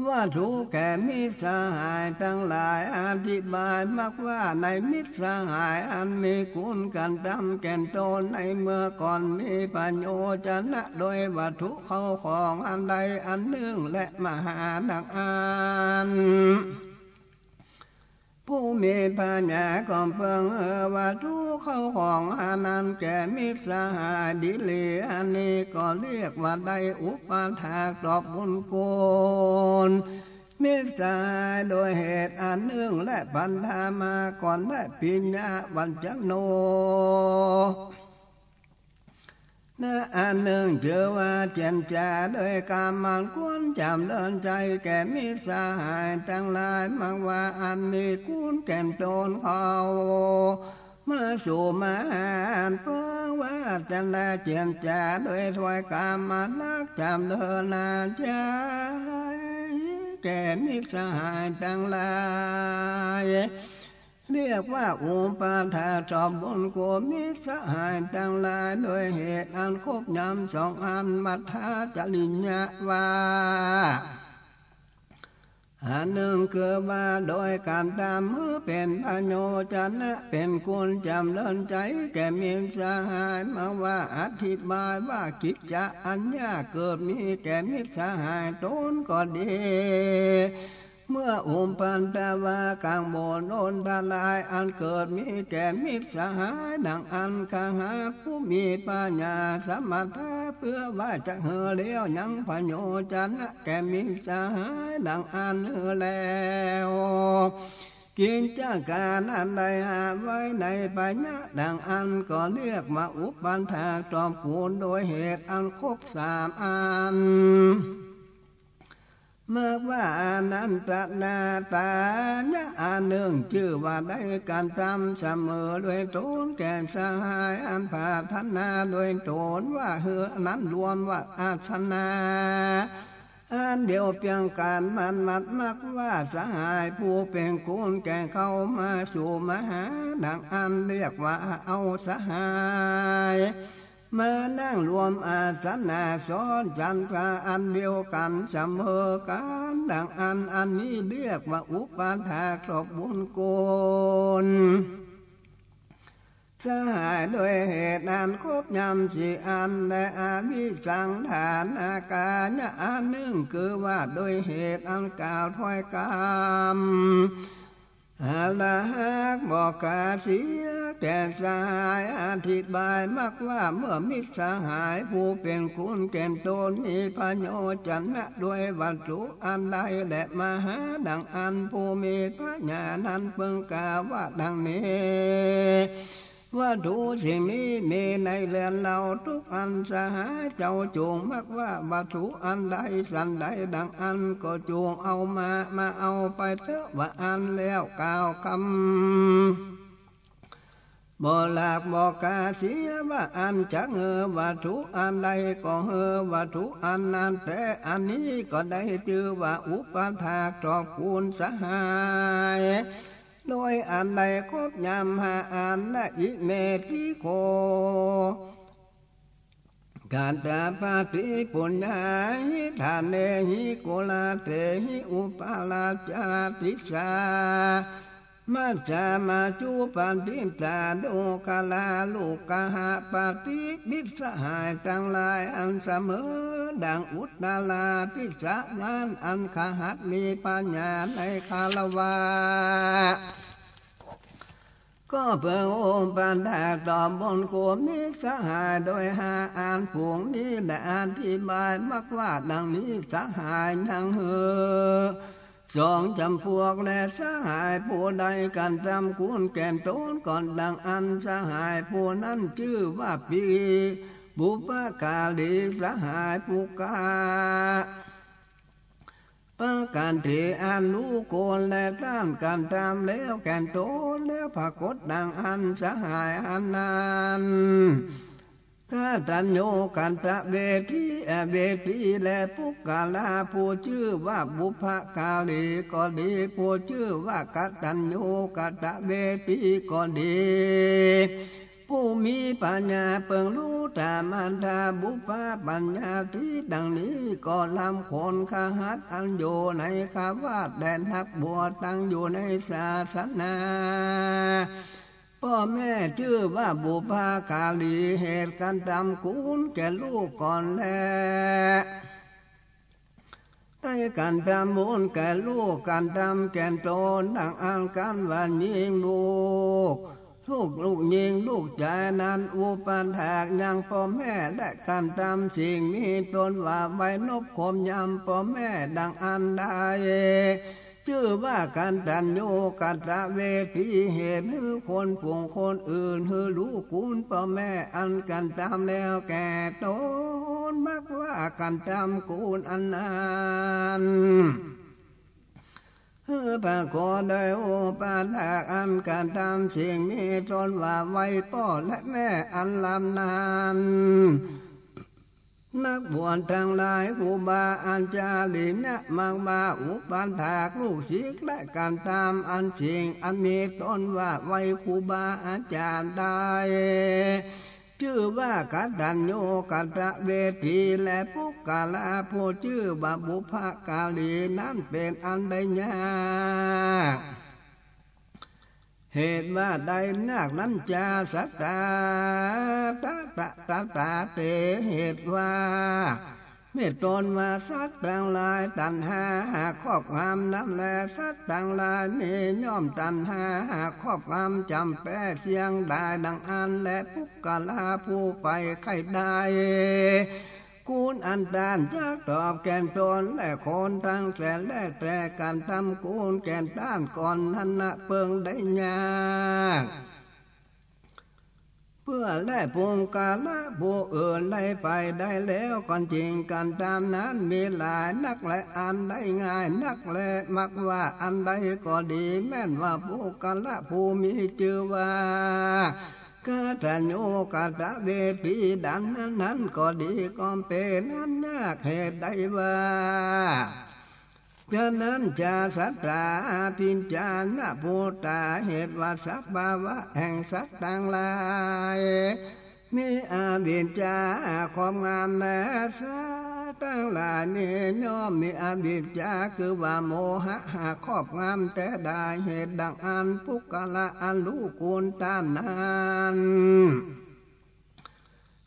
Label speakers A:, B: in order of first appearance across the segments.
A: ว่าถูกแก่มิตรสหายทั้งหลายอธิบายมากว่าในมิตรสหายอันมีคุณกันดำแก่นตนในเมื่อก่อนมีปัญโยชนะโดยวัตถุเข้าของอันใดอันหนึ่งและมหาดังอันผู้มีปัญญาก็เพิ่งวัตถุเข้าของอันนั้นแก่มิตรสหายดิลีอันนี้ก็เรียกว่าได้อุปถากตอบบุญคุณมิตรสหายโดยเหตุอันหนึ่งและปัญหามาก่อนและปิญญาวัญจโนอันหนึ่งเชื่อว่าเจนจาโดยการมันควรจำเดินใจแก่มิตรสหายทั้งหลายมักว่าอันมีคุณแก่นตนเขาเมื่อสู่มาเพราะว่าจะละเจนจาโดยถวายกรรมมาลักจำเดินนาใจแก่มิตรสหายทั้งหลายเรียกว่าอุปถาชอบบุญกุมิตรสหายทั้งหลายโดยเหตุอันครบยำสองอันมัทธาจริญญาวาอันหนึ่งคือว่าโดยการตามมือเป็นพโยชนะเป็นคุณจำเลินใจแก่มิตรสหายมาว่าอธิบายว่ากิจจะอัญญาเกิดมีแก่มิตรสหายตนก็ดีเมื่อปันตาวากลางโบนโอนทลายอันเกิดมีแก่มิตรสหายดังอันคาหาผู้มีปัญญาสมัทธาเพื่อว่าจะเหือเลี้ยวยังพโยชนะแก่มิตรสหายดังอันเหือแล้วกิจการอันใดหาไว้ในปัญญาดังอันก็เรียกมาอุปันถากตอบคูณโดยเหตุอันครบสามอันเมื่อว่าอนันตนาตาเนี่ยอันหนึ่งชื่อว่าได้การทำเสมอด้วยตนแก่สหายอันผาธนาด้วยตนว่าเหือนั้นรวมว่าอาสนาอันเดียวเพียงการมันมัดมักว่าสหายผู้เป็นคุณแก่เข้ามาสู่มหาดังอันเรียกว่าเอาสหายมานั่งรวมอาสนะซ้อนจันทราอันเดียวกันเสมอกันดังอันนี้เรียกว่าอุปถากตอบบุญคุณสหายโดยเหตุอันครบยำสี่อันและอาวิสังฐานอาการอันหนึ่งคือว่าโดยเหตุอันกล่าวถ้อยกรรมอาลาหักบอกกาเสียแก่สหายอธิบายมากว่าเมื่อมิตรสหายผู้เป็นคุณแก่นตนมีพโยชนะด้วยวัตถุอันใดและมหาดังอันผู้มีพระญาณนั้นเพิ่งกล่าวว่าดังนี้วัตถุสิ่งนี้มีในเรือนเราทุกอันสหายเจ้าจงมักว่าวัตถุอันใดสันใดดังอันก็จงเอามาเอาไปเถอะว่าอันแล้วกล่าวคำบ่หลากบ่กาเสียว่าอันจักวัตถุอันใดก็วัตถุอันนั้นแต่อันนี้ก็ได้ชื่อว่าอุปถากตอบคุณสหายโดยอันใดครบยำหาอันละอิเมติโกการตาปาติปุญญาหิทานเนหิโกลาเตหิอุปาลาจาติสามัจจามาจูปันติตาโดกาลาลูกกหาปาติมิตรสหายทั้งหลายอันเสมอดังอุตตาลาทิสะนั้นอันขหัดมีปัญญาในคารวะก็เพิ่งปันถากตอบบนกุมิตรสหายโดยหาอ่านผงนี้และอธิบายมักว่าดังนี้สหายทั้งสองจำพวกและสหายผู้ใดกันจำคุณแก่นตนก่อนดังอันสหายผู้นั้นชื่อว่าปีบุปกาลีสหายผู้กาประการที่อนุโกลและท่านการทำแล้วแก่นตนแล้วปรากฏดังอันสหายอันนั้นข้าตัญโยกันตะเวทีและปุกกาลาผู้ชื่อว่าบุพกาลีก็ดีผู้ชื่อว่ากตัญโยกตะเวทีก็ดี ผู้มีปัญญาเปิงรู้ตามันทาบุพปัญญาที่ดังนี้ก็ลำคนขหัดอันอยู่ในขาวาดแดนนักบวชตั้งอยู่ในศาสนาพ่อแม่ชื่อว่าบุพกาลีเหตุการทำกุลแก่ลูกก่อนแลได้การทำบุญแก่ลูกการทำแก่ตนดังอ่านกันว่ายิงลูกยิงลูกใจนั้นอุปันถากยังพ่อแม่และการทำสิ่งนี้ตนว่าไว้นบข่มยำพ่อแม่ดังอันใดชื่อว่าการตัญญูกัตเวทีเหตุให้คนผู้คนอื่นให้รู้คุณพ่อแม่อันกันทำแล้วแก่ตนมักว่ากันทำคุณอันนั้นปะโกได้โอปาทากอันการทำสิ่งนี้ตนว่าไว้พ่อและแม่อันลำนานนักบวชทั้งหลายครูบาอาจารย์เนี่ยมักมาอุปันถากลูกศิษย์และการตามอันสิ่งอันนี้ตนว่าไว้ครูบาอาจารย์ได้ชื่อว่ากัตตัญญูกัตเวทีและปุกกาลาผู้ชื่อว่าบุพกาลีนั้นเป็นอันใดยากเหตุว่าใดนักนั้นจะสัตตาตาเตเหตุว่าเมื่อตนว่าสัตว์ต่างหลายตัณหาครอบงำน้ำแลสัตว์ต่างหลายมีย่อมตัณหาครอบงำจำแปะเสียงได้ดังอันและปุกกาลาผู้ไปไข่ได้กูลอันดานจากตอบแก่นตนและคนทั้งแต่และแต่การทำกูลแก่นด้านก่อนนันนะเปิงได้ยากเพื่อได้ภูมิกาละผู้อื่นได้ไปได้แล้วก่อนจริงการตามนั้นมีหลายนักและอันได้ง่ายนักและมักว่าอันใดก็ดีแม่นว่าผู้กาละผู้มีชื่อว่ากัตตัญญูกัตเวทีดังนั้นก็ดีก็เป็นอันยากเหตุใดว่าฉะนั้นจะสัตตาพิญญาณภูตาเหตุว่าสัพพาวะแห่งสัตว์ต่างหลายมีอาวิชชาความงามแม้สัตว์ต่างหลายนี้ย่อมมีอาวิชชาคือว่าโมหะครอบงำแต่ได้เหตุดังอันปุกกะละอันรู้กูลตามนั้น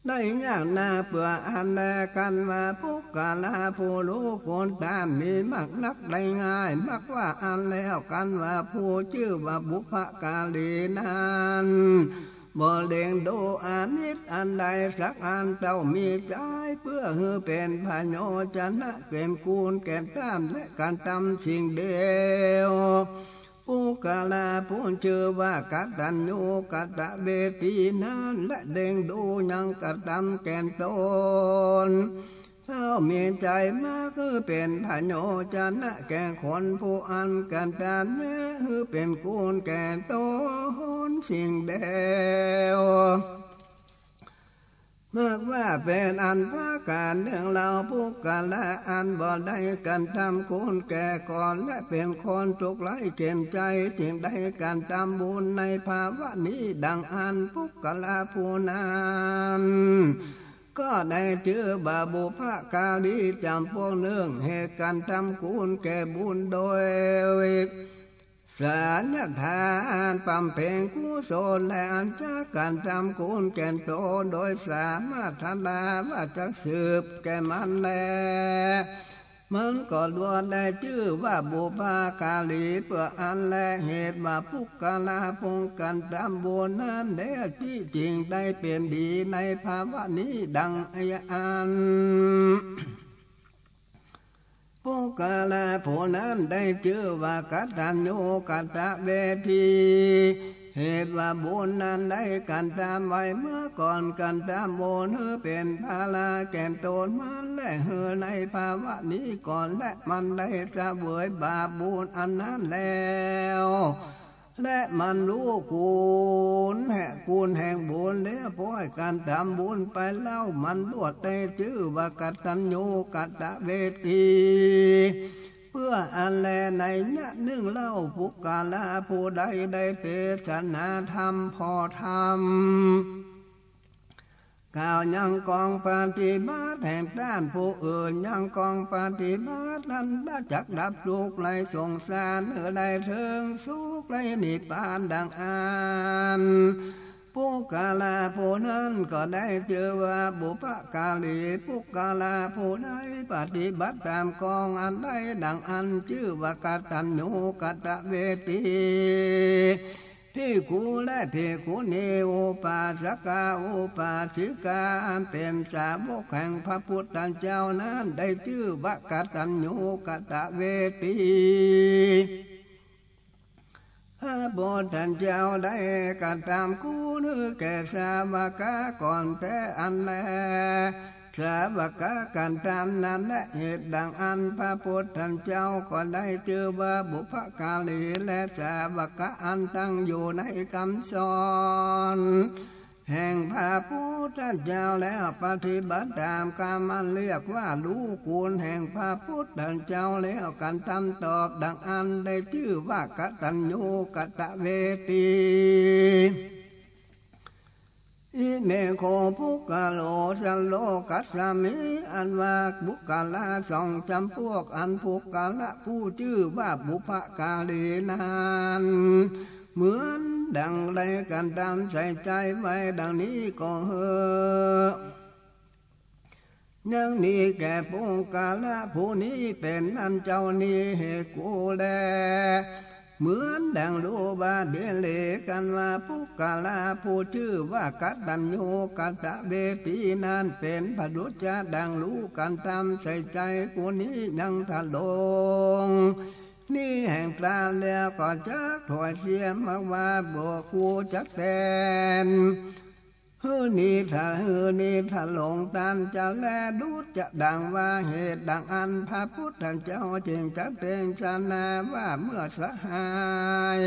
A: ได้ยากนาเพื่ออันแลกันว่าปุกกะลาผู้รู้คนตามมีมักนักได้ง่ายมักว่าอันแล้วกันว่าผู้ชื่อว่าบุพกาลีนั้นบ่เล่งดูอานิจอันใดสักอันเจ้ามีใจเพื่อให้เป็นพโยชนะเป็นกูลแก่ตามและการทำสิ่งเดียวปุกกะลาผู้ชื่อว่ากัตตัญญูกัตเวทีนั้นและเด้งดูยังกระทำแก่ตนเจ้ามีใจมาคือเป็นพโยชนะแก่คนผู้อันกันตามแม้คือเป็นกูลแก่ตนสิ่งเดียวมากว่าเป็นอันพาการเรื่องเราปุกกะละอันบ่ได้กันทำคุณแก่ก่อนและเป็นคนทุกข์ไร้เกณฑ์ใจจึงได้การทำบุญในภาวะนี้ดังอันปุกกะละผู้นั้นก็ได้ชื่อบาบุพกาลีจำพวกเนื่องเหตุการทำคุณแก่บุญโดยสารทานปั๊มเพ่งกุศลและอันจากการทำคุณแก่ตนโดยสามารถทำได้ว่าจะสืบแก่มันแลมันก็ล้วนได้ชื่อว่าบุพกาลีเพื่ออันและเหตุว่าปุกกะลาพงกันทำบุญนั้นได้ที่จริงได้เป็นดีในภาวะนี้ดังอันปุกกะลาผู้นั้นได้ชื่อว่ากัตตัญญูกัตเวทีเหตุว่าบุญนั้นได้กันตามไว้เมื่อก่อนกันตามบุญเป็นภาลาแก่ตนมันและในภาวะนี้ก่อนและมันได้เสวยบาปบุญอันนั้นแล้วและมันรู้กูลแห่งบุญแล้วพอให้การทำบุญไปเล่ามันลวดได้ชื่อว่ากัตตัญญูกัตเวทีเพื่อ ออันแลในยะนึ่งเล่าปุกกาลาผู้ใดได้เทศนาธรรมพอธรรมกล่าวยังกองปฏิบัติแห่งด้านผู้อื่นยังกองปฏิบัตินั้นได้จักดับทุกข์ไร้สงสารได้ถึงสุขไร้นิพพานดังอันปุกกาลาผู้นั้นก็ได้เจอว่าบุพกาลีปุกกาลาผู้ใดปฏิบัติตามกองอันใดดังอันชื่อว่ากตัญญูกตเวทีที่กูและที่กูนิโอปาสกาโอปาสิกาอันเป็นสาวกแห่งพระพุทธเจ้านั้นได้ชื่อว่ากตัญญูกตเวทีพระพุทธเจ้าได้กระทำกูนึกแก่สาวกก่อนแต่อันแลสาวกกันตามนั้นและเหตุดังอันพระพุทธเจ้าก็ได้เจอว่าบุพกาลีและสาวกอันตั้งอยู่ในคำสอนแห่งพระพุทธเจ้าแล้วปฏิบัติตามกรรมอันเรียกว่ารู้กูลแห่งพระพุทธเจ้าแล้วกันทำตอบดังอันได้ชื่อว่ากตัญญูกตเวทีอิเมโคภุกะโลสัลโลกัสสามิอันว่าบุกาลาสองจำพวกอันภุกาละผู้ชื่อว่าบุพกาลีนั้นเหมือนดังใดกันตามใส่ใจไว้ดังนี้ก็เฮอยังนี้แก่ภุกาละผู้นี้เป็นอันเจ้านี้เหตุกูแลเหมือนดังรู้บาเดเลกันว่าปุกกาลาผู้ชื่อว่ากัตตัญญูกตเวทีนั้นเป็นพดุจจะดังรู้กันตามใส่ใจกูนี้ยังทะลงนี่แห่งตาแล้วก็จักถอยเสียมากว่าบวกูจักแทนฮือนี่ถ้าหลงตันจะแลดูจะดังว่าเหตุดังอันพระพุทธเจ้าจึงจักเตงชนาว่าเมื่อสหาย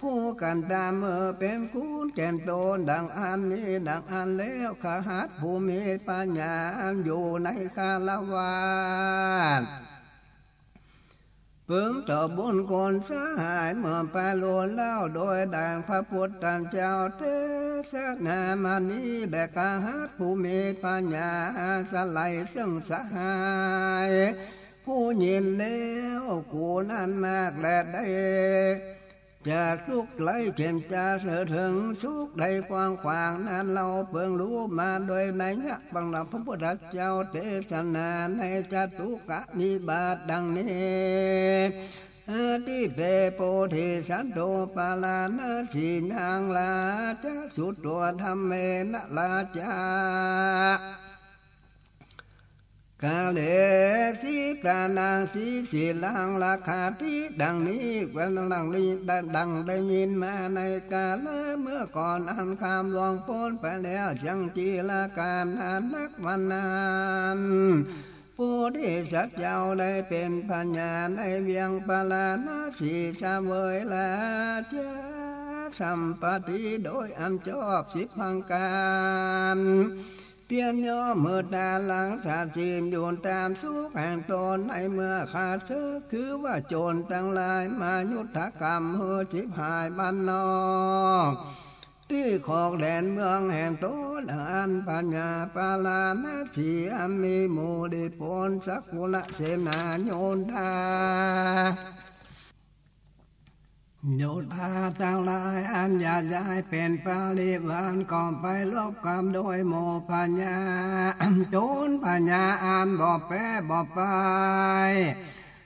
A: ผู้กันตามเมื่อเป็นคุณแก่นโตนดังอันนี้ดังอันแล้วขหัดผู้มีปัญญาอยู่ในคารวะเพิ่งต่อบุญคนสหายเมื่อไปโลนเล่าโดยดังพระพุทธเจ้าเทศนามานี้ได้กหัดผู้มีปัญญาสลายซึ่งสหายผู้ยินแล้วกูนั้นมากและได้จากทุกข์ไหลเข้มจะเสือถึงสุขใดกว้างขวางนั้นเราเพิ่งรู้มาโดยในยะบังหลับพระพุทธเจ้าเทศนาในจตุกะมีบาทดังนี้ที่เปโพธิสัตโตปาลานาสีนางลาจะสุดตัวธรรมเมนะลาจากาเลสีตานางสีลังราคาที่ดังนี้เวลานี้ดังได้ยินมาในกาลเมื่อก่อนอันคำลวงพ้นไปแล้วจังจีละการนักวันนั้นผู้ที่สัตว์เจ้าได้เป็นปัญญาในเวียงปาลานาสีสาเวยละเจ้าสัมปติโดยอันชอบสิบพังการเตียนย่อเมื่อตาหลังสาจีนโยนตามสุขแห่งตนในเมื่อขาดเชื้อคือว่าโจรทั้งหลายมายุทธกรรมเฮือจิบหายบ้านนอกที่ขอกแดนเมืองแห่งตนอันปัญญาปาลานาสีอันมีหมู่ดิปนสักกุละเสนาโยนทาโยธาทั้งหลายอันอยากย้ายเป็นปาลิวานก่อไปลบกรรมโดยโมปัญญาโจรปัญญาอันบ่แปรบ่ไป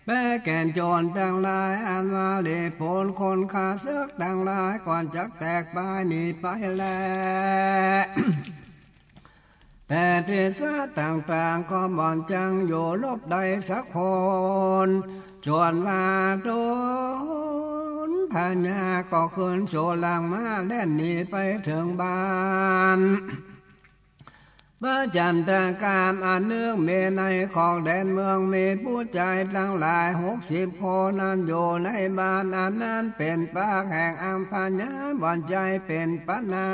A: แม้แก่นโจรทั้งหลายอันมาเลผลคนขาเสือกทั้งหลายก่อนจักแตกไปหนีไปแล้วแต่เทศะต่างๆก็บ่อนจังอยู่ลบใดสักคนส่วนมาโดนปัญญาก็ขึ้นโซลังมาแล่นหนีไปถึงบ้านพระจันทกามอันเนื่องเมในของแดนเมืองมีผู้ใจทั้งหลาย60 คนนั้นอยู่ในบ้านอันนั้นเป็นปากแห่งอังปัญญาบ่อนใจเป็นปัญญา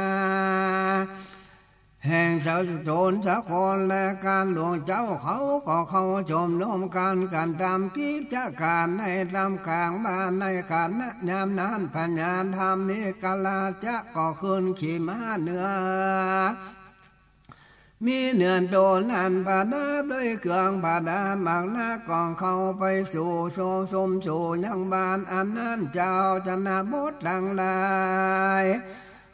A: แห่งสาวโจรสะคนและการหลวงเจ้าเขาก็เข้าชมนุมกันตามกิจการในลำกลางบ้านในขันยามนั้นปัญญาธรรมนี้กาลาจะก็ขึ้นขี่ม้าเหนือมีเนือนโดนอันบาดาด้วยเครื่องบาดาบางนักกองเข้าไปสู่โซสมสู่ยังบานอันนั้นเจ้าจะนาบดดังได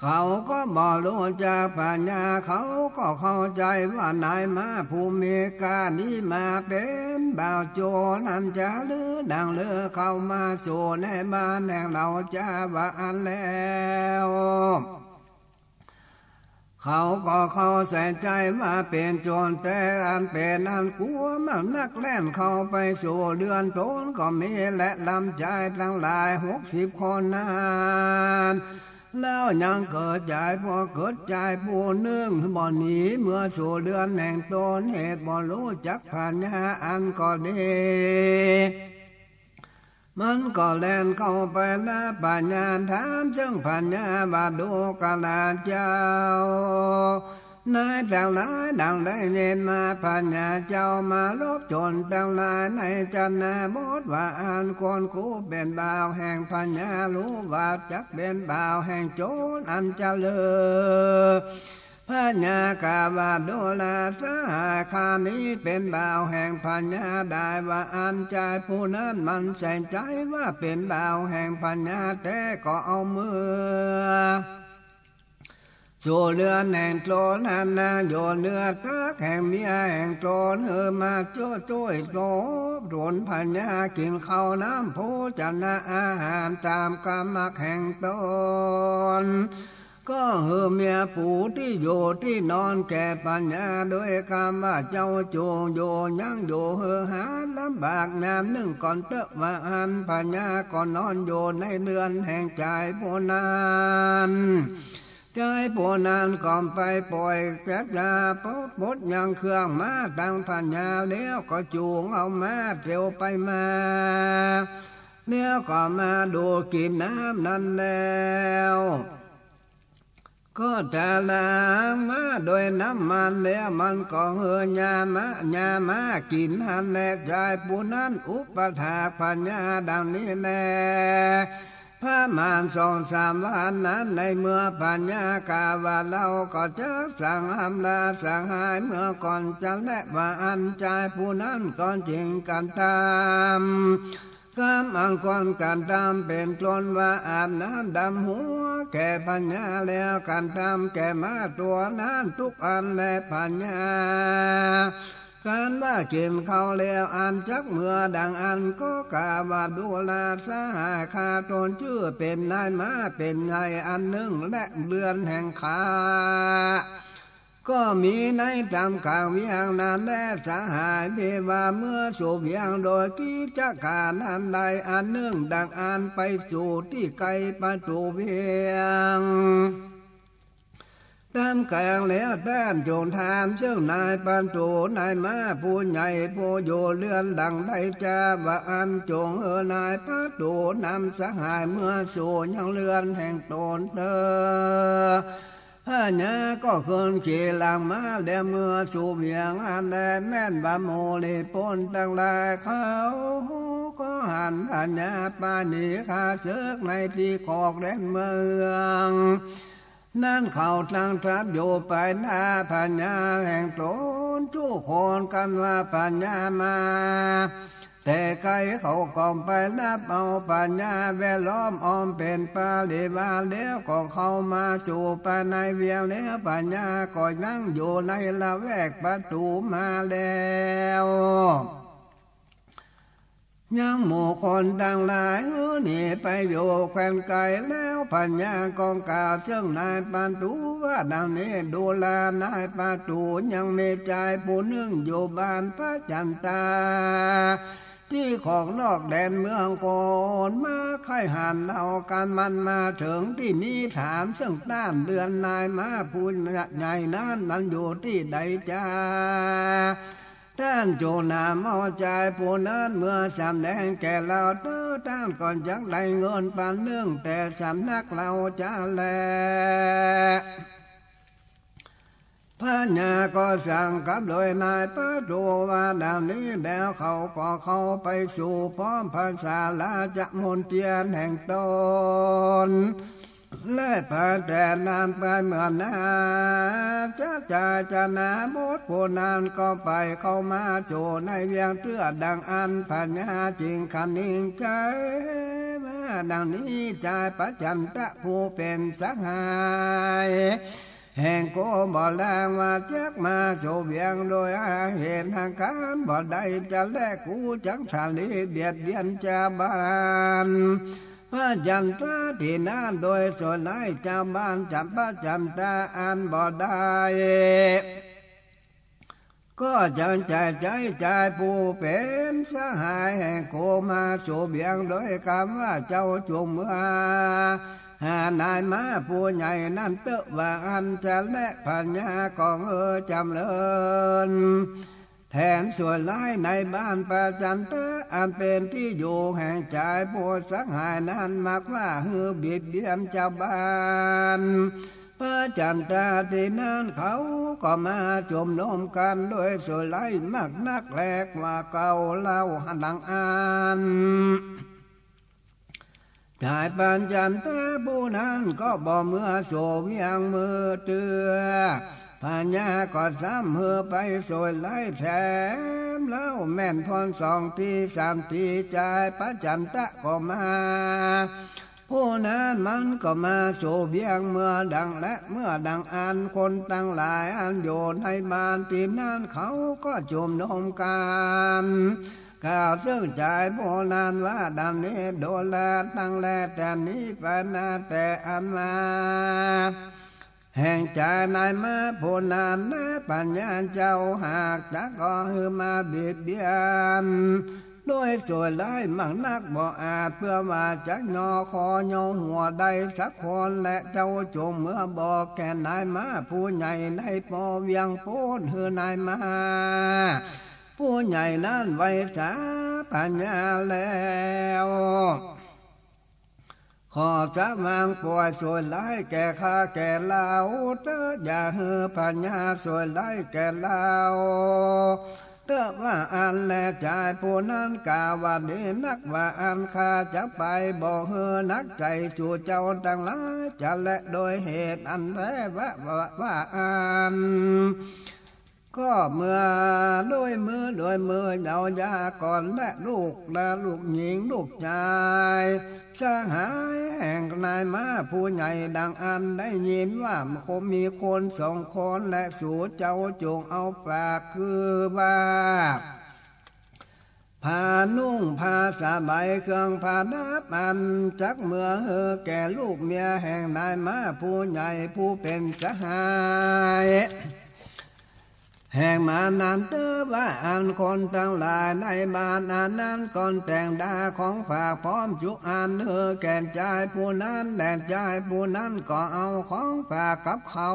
A: เขาก็บอกรู้จากปัญญาเขาก็เข้าใจว่านายมาภูมิกานี้มาเป็นบ่าวโจนันจะลือดังเลือเข้ามาสู่ในบ้านแห่งเราจะว่าอันแล้วเขาก็เข้าใส่ใจว่าเป็นโจรแต่อันเป็นอันกลัวมันนักแล่นเข้าไปสู่เดือนโจรก็มีและลำใจทั้งหลาย60 คนนั้นแล้วยังเกิดใจพอเกิดใจผู้หนึ่งบ่หนีเมื่อสู่เดือนแห่งตนเหตุบ่รู้จักปัญญาอันก็ดีมันก็แล่นเข้าไปละปัญญาถามซึ่งปัญญาบาดูกาลาเจ้านายจังหลายดังได้เน้นมาปัญญาเจ้ามาลบจนจังหลายในจันนาบดว่าอันคนคูเป็นบ่าวแห่งปัญญารู้ว่าจักเป็นบ่าวแห่งโจรอันเจริญปัญญากาบาโดลาสหายคานี้เป็นบ่าวแห่งปัญญาได้ว่าอันใจผู้นั้นมันใส่ใจว่าเป็นบ่าวแห่งปัญญาแต่ก็เอามือสู่เรือนแห่งโจรนันนาโยนเนื้อตักแห่งเมียแห่งโจรมาช่วยโจรโดนปัญญากินข้าวน้ำผู้จันอาหารตามกรรมแห่งตนก็เมียผู้ที่อยู่ที่นอนแก่ปัญญาโดยคำว่าเจ้าโจโยยังอยู่หาลำบากน้ำหนึ่งก่อนเตะว่าอันปัญญาก็นอนอยู่ในเรือนแห่งใจโพนานใจโพนานก่อมไปปล่อยแป๊บยาปดยังเครื่องมาดังปัญญาแล้วก็จูงเอามาเที่ยวไปมาแล้วก็มาดูกินน้ำนั้นแล้วก็จะล้างมาโดยน้ำมันแล้วมันก็ยามากินหันแลกใจผู้นั้นอุปถากปัญญาดังนี้แลพระมาร2-3 วันนั้นในเมื่อปัญญากาว่าเราก็จะสั่งอำลาสั่งหายเมื่อก่อนจะและว่าอันใจผู้นั้นก่อนจริงกันตามอันคนกันตามเป็นกลนว่าอาบน้ำดำหัวแก่ปัญญาแล้วกันตามแก่มาตัวนั้นทุกอันและปัญญาการว่ากินเขาแล้วอันจักเมื่อดังอันก็กาว่าดูลาสหายคาตนชื่อเป็นนายมาเป็นไงอันหนึ่งและเรือนแห่งขาก็มีในตามข่าวเวียงนั้นและสหายเทวาเมื่อสู่เวียงโดยกิจการอันใดอันหนึ่งดังอันไปสู่ที่ไกลประตูเวียงตามแกงแล้วแต้นโจรทามซึ่งนายปันตูนายมาผู้ใหญ่ผู้อยู่เรือนดังได้จ้าว่าอันจงนายปันตูนำสหายเมื่อสู่ยังเรือนแห่งตนพระญาก็คืนขี่หลังมาเดเมื่อสู่เวียงอันแดแม่นบาโมลีปนตั้งหลายเขาก็หันพระญาปานีข้าเสือกในที่ขอกแดนเมืองนั่นเขาทางทับอยู่ไปหน้าปัญญาแห่งตนจู้คนกันว่าปัญญามาแต่ไกลเขากอมไปนับเอาปัญญาแวดล้อมอ้อมเป็นปาลิบาแล้วก็เข้ามาสู่ภายในเวียงแล้วปัญญาก็นั่งอยู่ในละแวกประตูมาแล้วยังหมู่คนต่างหลายหนีไปอยู่แคว้นไกลแล้วปัญญากองกล่าวซึ่งนายปันตูว่าดังนี้ดูแลนายปันตูยังมีใจผู้หนึ่งอยู่บ้านพระจันตาที่ของนอกแดนเมืองโกนมาค่อยหันเอาการมันมาถึงที่นี้ถามซึ่งด้านเดือนนายมาผู้ใหญ่นั้นมันอยู่ที่ใดจ้าท่านโจนาเมาใจผู้นั้นเมื่อสำแดงแก่เราท่านก่อนจักได้เงินปานเนื่องแต่สำนักเราจะแล พระญาก็สั่งกับโดยนายพระดูว่าดังนี้แล้วเขาก็เข้าไปสู่พร้อมภาษาลาจะมนเทียนแห่งตนและผ่านแต่นานไปเมื่อนาจะนาบดผู้นานก็ไปเข้ามาโจในเวียงเตื้อดังอันพญาจริงคันนิ่งใจมาดังนี้ใจประจันตะผู้เป็นสหายแห่งโกบ่แรงว่าเจ้ามาโฉบเบียงโดยเหตุทางการบ่ได้จะแลกกูจังสาลีเบียดเบียนจาบานพระจันทราที่นั่นโดยส่วนไหนจาบ้านจับพระจันทราอันบ่ได้ก็จังใจผู้เป็นสหายแห่งโกมาโฉบเบียงโดยคำว่าเจ้าจุมนายมาผู้ใหญ่นั่นเตอะว่าอันจะและปัญญาของจำเริญแทนส่วนร้ายในบ้านประจันเตออันเป็นที่อยู่แห่งใจผู้สังหายนั้นมักว่าฮือบิดเบียนเจ้าบ้านพระจันทราที่นั้นเขาก็มาจุมนุมกันโดยส่วนร้ายมากนักแลกว่าเก่าเล่าดังอันชายปัญจันทราผู้นั้นก็บ่เมื่อโสเวียงมือเตือปัญญาก็ซ้ำเหือไปโสยไล่แถมแล้วแม่นทอนสองทีสามทีใจปัญจันทราก็มาผู้นั้นมันก็มาโสเวียงเมื่อดังและเมื่อดังอันคนตั้งหลายอันโยนให้บ้านทีมนั้นเขาก็จุมนุมกันกล่าวซึ่งใจโบราณว่าดังนี้โดนแลตั้งแลแต่นี้ไปนาแต่อันมาแห่งใจนายมาโบราณและปัญญาเจ้าหากจะก็ฮือมาเบียดเบียนด้วยส่วนร้ายมั่งนักบ่อาจเพื่อว่าจะงอคอยอหัวใดสักคนและเจ้าจงเมื่อบอกแก่นายมาผู้ใหญ่ในปอเวียงโพนฮือนายมาผู้ใหญ่นั้นไว้สาปัญญาแล้วขอสะวางป่วยส่วนร้ายแก่ข้าแก่เราเตออย่าฮือปัญญาส่วนร้ายแก่เราเตอว่าอันแลใจผู้นั้นกาว่าดีนักว่าอันข้าจะไปบอกเฮือนักใจสู่เจ้าทั้งหลายจะและโดยเหตุอันแท้ว่าอันก็เมื่อด้วยมือเยาวยาก่อนและลูกหญิงลูกชายสหายแห่งนายมาผู้ใหญ่ดังอันได้ยินว่าคงมีคนสองคนและสู่เจ้าจงเอาฝากคือว่าผ้านุ่งผ้าสบายเครื่องผ้าดับอันจักเมื่อแก่ลูกเมียแห่งนายมาผู้ใหญ่ผู้เป็นสหายแห่งมานานเตอว่าอันคนทั้งหลายในบ้านนั้นก่อนแต่งดาของฝากพร้อมจุอันแก่ใจผู้นั้นแดดใจผู้นั้นก็เอาของฝากกับเขา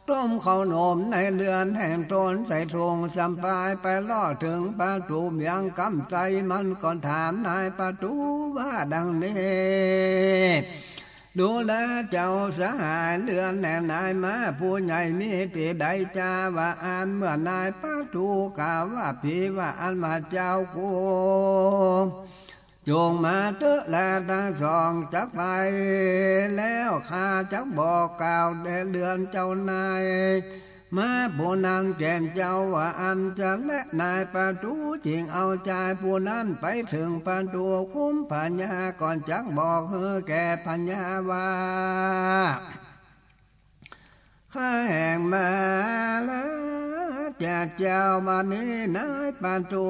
A: ต้มข้าวนมในเรือนแห่งตนใส่ถุงสัมปายไปล่อถึงประตูเบียงกำใจมันก็ถามนายประตูว่าดังนี้ดูแลเจ้าสหายเรือนแห่งนายมาผู้ใหญ่มีปีใดจาว่าอันเมื่อนายประตูกล่าวว่าพี่ว่าอันมาเจ้ากูจงมาเถอะแลทั้งสองจักไปแล้วข้าจักบอกกล่าวแด่เรือนเจ้านายมาผู้นั้นแก่เจ้าว่าอันจะและนายประตูจริงเอาใจผู้นั้นไปถึงประตูคุ้มปัญญาก่อนจักบอกแก่ปัญญาว่าข้าแห่งมาแล้วจากเจ้ามานี้นายประตู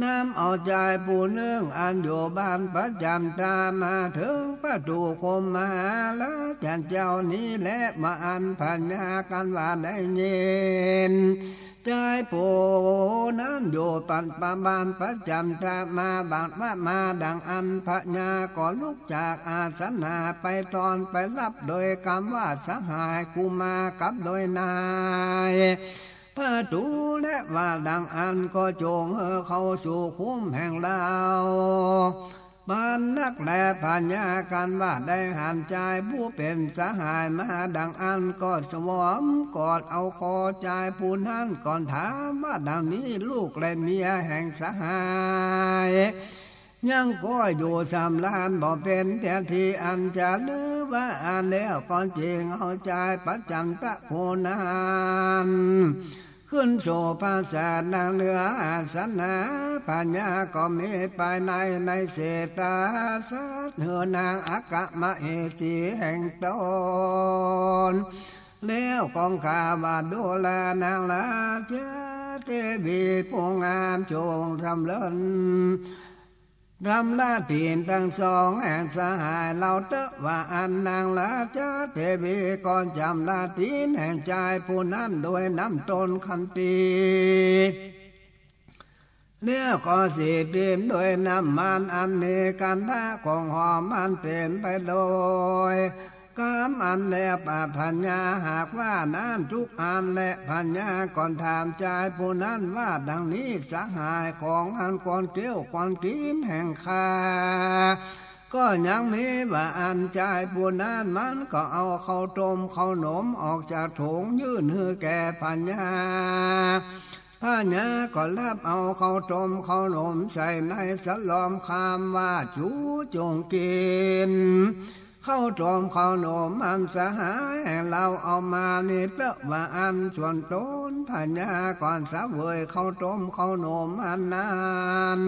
A: น้ำเอาใจผู้หนึ่งอันอยู่บ้านประจันตามาถึงประตูคมมาแล้วจันเจ้านี้และมาอันพัญญากันว่าได้ยินใจผู้นั้นอยู่ปันปบานประจันตามาบานว่ามาดังอันพัญญาก่อนลุกจากอาสนะไปตอนไปรับโดยคำว่าสหายกูมากับโดยนายพระตูและว่าดังอันก็จงเข้าสู่คุ้มแห่งเรา บ้านนักแลปัญญากันว่าได้หันใจผู้เป็นสหายมาดังอันก็สวมกอดเอาคอใจผู้นั้นก่อนถามว่าดังนี้ลูกและเมียแห่งสหายยังก็อยู่สำลานบ่เป็นเทียทีอันจะลือว่าอันแล้วก่อนจริงเอาใจประจำตะโพนานขึ้นโสภาษานางเหนืออาสนะปัญญาก็มีไปในเศตาสัตเหือนางอักมะเอสีแห่งตนแล้วกองข้าว่าดูแลนางลาเจเทวีผู้งามชงทำเลินทำละตีนทั้งสองแห่งสหายเราเตะว่าอันนางละเจ้าเทวีก่อนจำละตีนแห่งใจผู้นั้นโดยน้ำตนคันตีเนื้อก็สีตีนโดยน้ำมันอันนี้กันท่าของหอมมันเป็นไปโดยกามอันและป่าพัญญาหากว่านั้นทุกอันและพัญญาก่อนถามใจผู้นั้นว่าดังนี้สหายของอันก่อนเกี้ยวก่อนกินแห่งคาก็ยังมีว่าอันใจผู้นั้นมันก็เอาข้าวต้มข้าวหนมออกจากถุงยื่นให้แก่พัญญาพัญญาก็รับเอาข้าวต้มข้าวหนมใส่ในสลอมคำว่าจูจงกินเข้าตรมเข้าโนมอันสหายเราเอามานี่เตะว่าอันส่วนต้นพัญญาก่อนสะเวยเข้าตรมเข้าโนมอันนั้น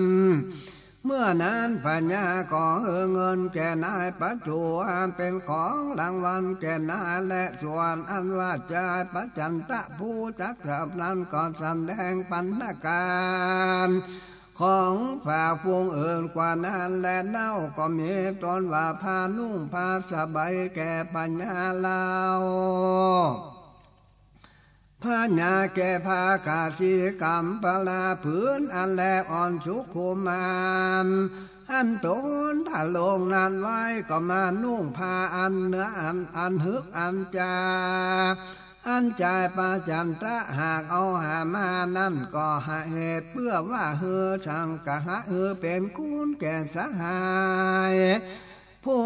A: เมื่อนั้นปัญญาก็เงินแก่นายปัจจุบันเป็นของรางวัลแก่นายและส่วนอันว่าใจปัจจันตะผู้จักรับนั้นก็แสดงปัญญาการของฝากพวงอื่นกว่านั้นและเน่าก็มีตนว่าผ้านุ่งผ้าสบายแก่ปัญญาเราผ้าหนาแก่ผ้ากาสีกำปลาผืนอันแลอ่อนสุขุมานอันตนถ้าลงนานไว้ก็มานุ่งผ้าอันเนื้ออันฮึกอันจาอันใจปาจันตะหากเอาหามานั่นก็หาเหตุเพื่อว่าเฮือช่างกะหาเป็นคุณแก่สหายผู้